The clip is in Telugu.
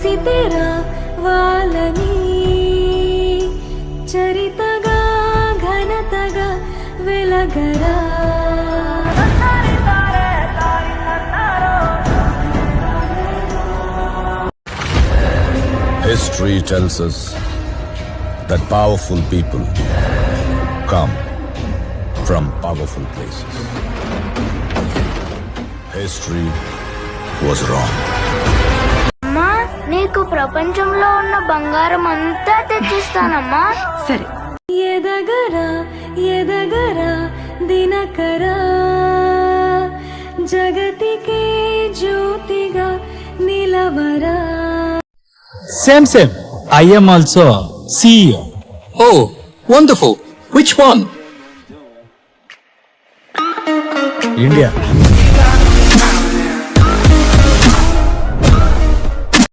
చితిరా వాలని చరితగా ఘనతగా వెలగరా. History tells us that powerful people come from powerful places. History was wrong. అమ్మా, నీకు ప్రపంచంలో ఉన్న బంగారం అంతా తెచ్చిస్తానమ్మా. సరే. ఎదగరా ఎదగరా Dinakara జగతికే జ్యోతిగా నిలవరా. Same. I am also CEO. Oh, wonderful. Which one? India.